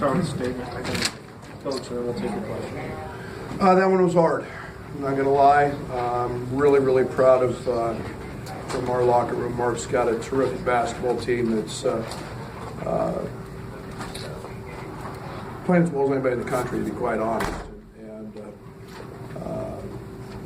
start with a statement. I think Coach, and then we'll take your question. That one was hard. I'm not going to lie. Really, really proud of from our locker room. Mark's got a terrific basketball team that's playing as well as anybody in the country, to be quite honest. And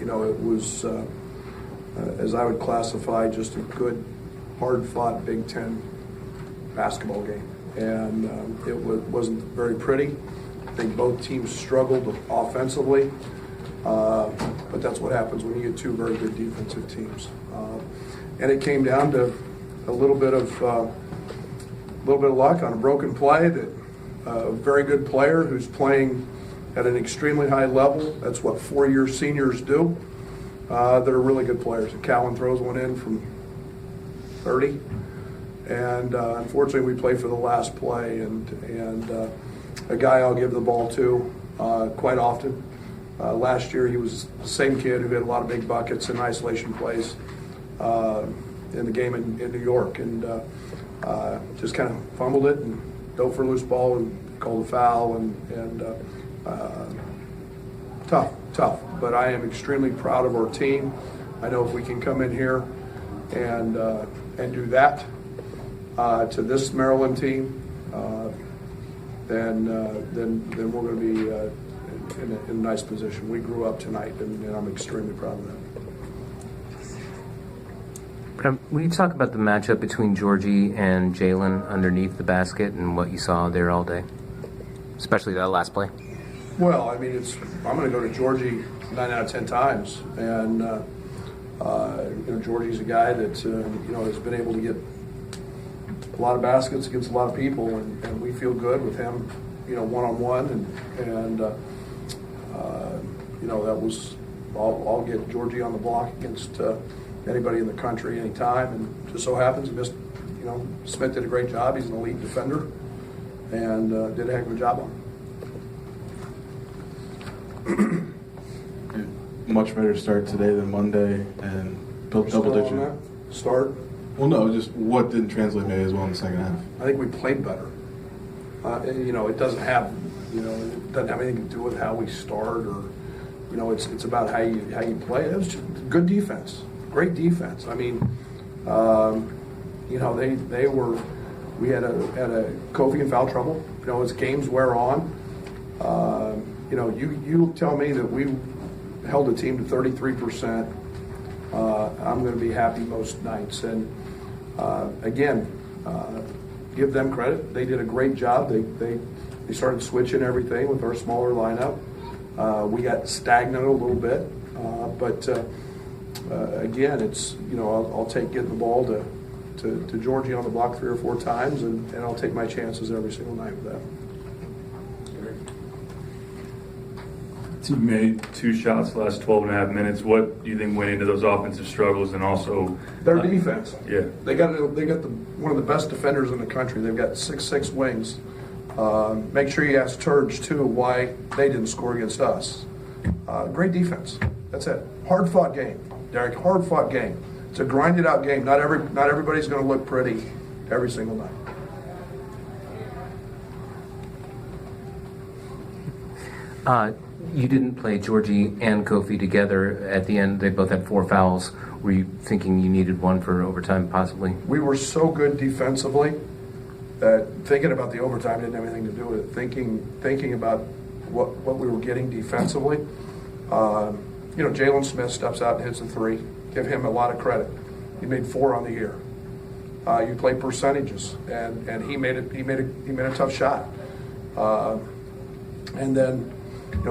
it was, as I would classify, just a good, hard-fought Big Ten basketball game. And it wasn't very pretty. I think both teams struggled offensively, but that's what happens when you get two very good defensive teams. And it came down to a little bit of luck on a broken play that a very good player who's playing at an extremely high level. That's what four-year seniors do. They're really good players. And Cowan throws one in from 30. And unfortunately, we play for the last play, and a guy I'll give the ball to quite often. Last year, he was the same kid who had a lot of big buckets and isolation plays in the game in New York, and just kind of fumbled it and dove for a loose ball and called a foul, and tough. But I am extremely proud of our team. I know if we can come in here and do that to this Maryland team, then we're going to be in a nice position. We grew up tonight, and I'm extremely proud of that. When you talk about the matchup between Georgie and Jalen underneath the basket and what you saw there all day, especially that last play? Well, I mean, I'm going to go to Georgie 9 out of 10 times, and Georgie's a guy that has been able to get a lot of baskets against a lot of people, and we feel good with him, one-on-one, and that was, I'll get Georgie on the block against anybody in the country anytime, and just so happens, Smith did a great job. He's an elite defender, and did a heck of a job on him. Much better start today than Monday, and built double-digit. Start? Well, no, just what didn't translate maybe as well in the second half. I think we played better. It doesn't have, it doesn't have anything to do with how we start, or, it's about how you play. It was just good defense, great defense. I mean, they were. We had a Kofi in foul trouble. As games wear on, you tell me that we held a team to 33%. I'm going to be happy most nights. And again, give them credit. They did a great job. They started switching everything with our smaller lineup. We got stagnant a little bit, but again, it's I'll take getting the ball to Georgie on the block 3 or 4 times, and I'll take my chances every single night with that. Team made 2 shots the last 12 and a half minutes. What do you think went into those offensive struggles, and also their defense? Yeah, they got one of the best defenders in the country. They've got 6'6" wings. Make sure you ask Turge too why they didn't score against us. Great defense. That's it. Hard fought game, Derek. Hard fought game. It's a grinded out game. Not everybody's going to look pretty every single night. You didn't play Georgie and Kofi together at the end. They both had 4 fouls. Were you thinking you needed one for overtime, possibly? We were so good defensively that thinking about the overtime didn't have anything to do with it. Thinking about what we were getting defensively. Jalen Smith steps out and hits a 3. Give him a lot of credit. He made 4 on the year. You play percentages, and he made a tough shot. And then,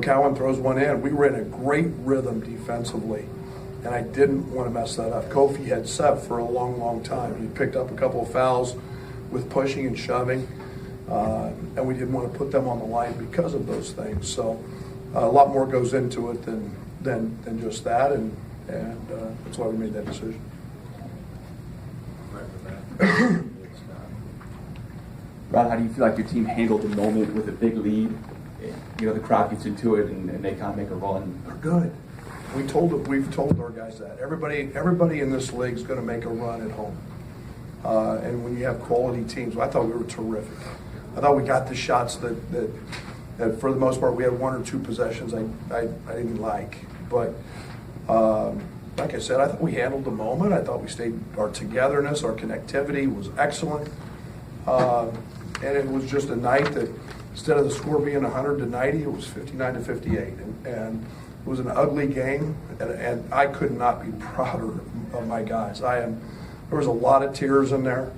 Cowan throws one in. We were in a great rhythm defensively, and I didn't want to mess that up. Kofi had sub for a long, long time. He picked up a couple of fouls with pushing and shoving, and we didn't want to put them on the line because of those things. So a lot more goes into it than just that, and that's why we made that decision. Rob, how do you feel like your team handled the moment with a big lead? The crowd gets into it and they kind of make a run. They're good. We've told our guys that. Everybody in this league is going to make a run at home. And when you have quality teams, I thought we were terrific. I thought we got the shots that for the most part, we had one or two possessions I didn't like. But like I said, I thought we handled the moment. I thought our togetherness, our connectivity was excellent. And it was just a night that instead of the score being 100-90, it was 59-58. And it was an ugly game, and I could not be prouder of my guys. There was a lot of tears in there.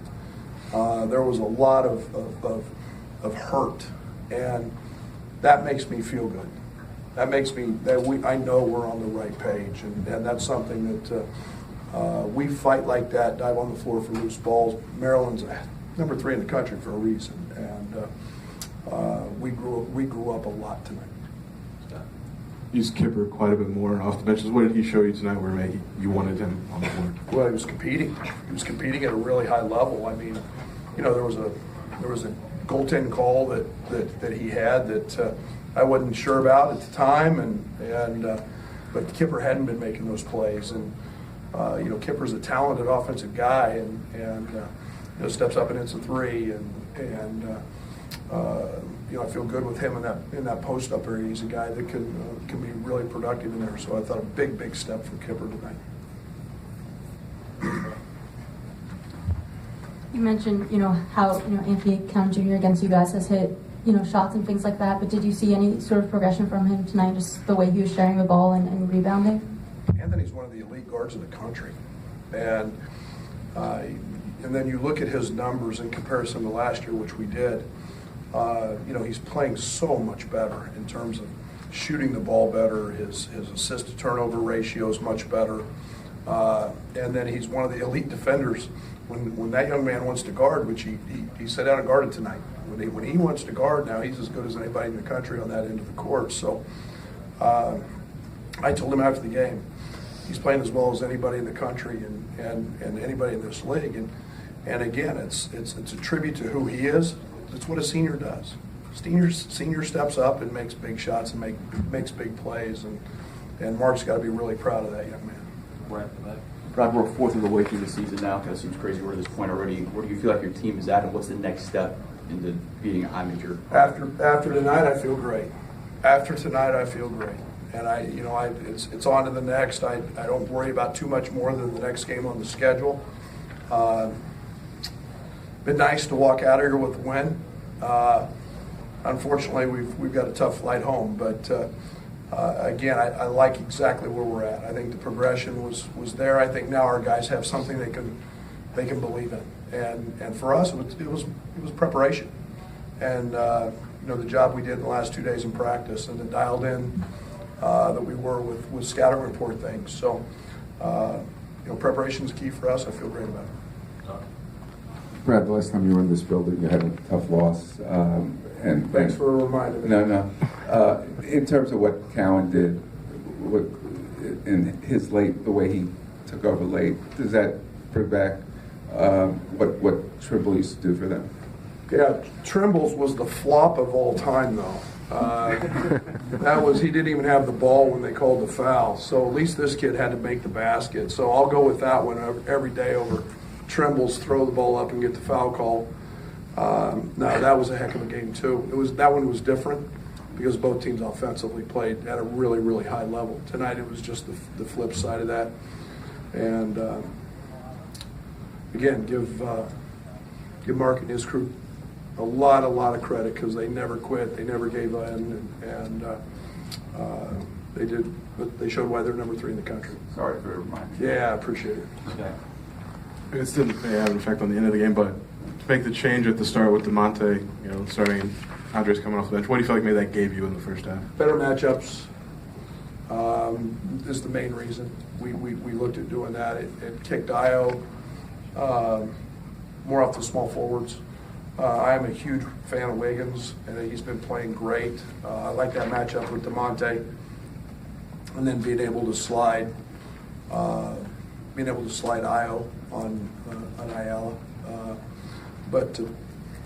There was a lot of hurt, and that makes me feel good. That makes me I know we're on the right page, and that's something that we fight like that, dive on the floor for loose balls. Maryland's number 3 in the country for a reason, and we grew up a lot tonight. Used Kipper quite a bit more off the benches. What did he show you tonight where maybe you wanted him on the board? Well, he was competing. He was competing at a really high level. I mean, there was a goaltending call that he had that I wasn't sure about at the time, but Kipper hadn't been making those plays, and Kipper's a talented offensive guy, and steps up and hits a 3, and I feel good with him in that post up area. He's a guy that can be really productive in there. So I thought a big step from Kipper tonight. You mentioned, how, Anthony Count Jr. against you guys has hit, shots and things like that, but did you see any sort of progression from him tonight, just the way he was sharing the ball and rebounding? Anthony's one of the elite guards in the country. And then you look at his numbers in comparison to last year, which we did, he's playing so much better in terms of shooting the ball better, his assist to turnover ratio is much better. And then he's one of the elite defenders. When that young man wants to guard, which he sat down and guarded tonight. When he wants to guard now, he's as good as anybody in the country on that end of the court. So I told him after the game, he's playing as well as anybody in the country and anybody in this league. And again, it's a tribute to who he is. It's what a senior does. Senior steps up and makes big shots and makes big plays. And Mark's got to be really proud of that young man. Right. Brad, we're 4th of the way through the season now. Kind of seems crazy we're at this point already. Where do you feel like your team is at, and what's the next step into beating a high major? After tonight, I feel great. After tonight, I feel great. And it's on to the next. I don't worry about too much more than the next game on the schedule. Been nice to walk out of here with a win. Unfortunately, we've got a tough flight home, but again, I like exactly where we're at. I think the progression was there. I think now our guys have something they can believe in, and for us, it was preparation, and the job we did in the last 2 days in practice, and the dialed in that we were with scouting report things. So, preparation is key for us. I feel great about it. Brad, the last time you were in this building, you had a tough loss. And Thanks for reminding me. No. In terms of what Cowan did, in his the way he took over late, does that bring back what Trimble used to do for them? Yeah, Trimble's was the flop of all time, though. He didn't even have the ball when they called the foul. So at least this kid had to make the basket. So I'll go with that one every day over Trimble's throw the ball up and get the foul call. No, that was a heck of a game too. That one was different because both teams offensively played at a really, really high level. Tonight it was just the flip side of that. And again, give Mark and his crew a lot of credit because they never quit, they never gave in, and they did. But they showed why they're number 3 in the country. Sorry for reminding me. Yeah, I appreciate it. Okay. It still may have an effect on the end of the game, but to make the change at the start with DeMonte, starting and Andres coming off the bench, what do you feel like maybe that gave you in the first half? Better matchups is the main reason. We looked at doing that. It kicked Io more off the small forwards. I am a huge fan of Wiggins, and he's been playing great. I like that matchup with DeMonte, and then being able to slide Io on Ayala.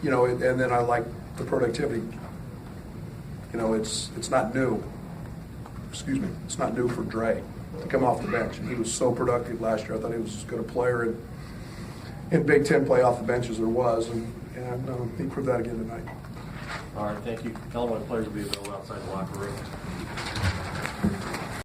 And then I like the productivity. It's not new. Excuse me. It's not new for Dre to come off the bench, and he was so productive last year. I thought he was as good a player in Big Ten play off the bench as there was, And he proved that again tonight. All right, thank you. Illinois players will be available outside the locker room.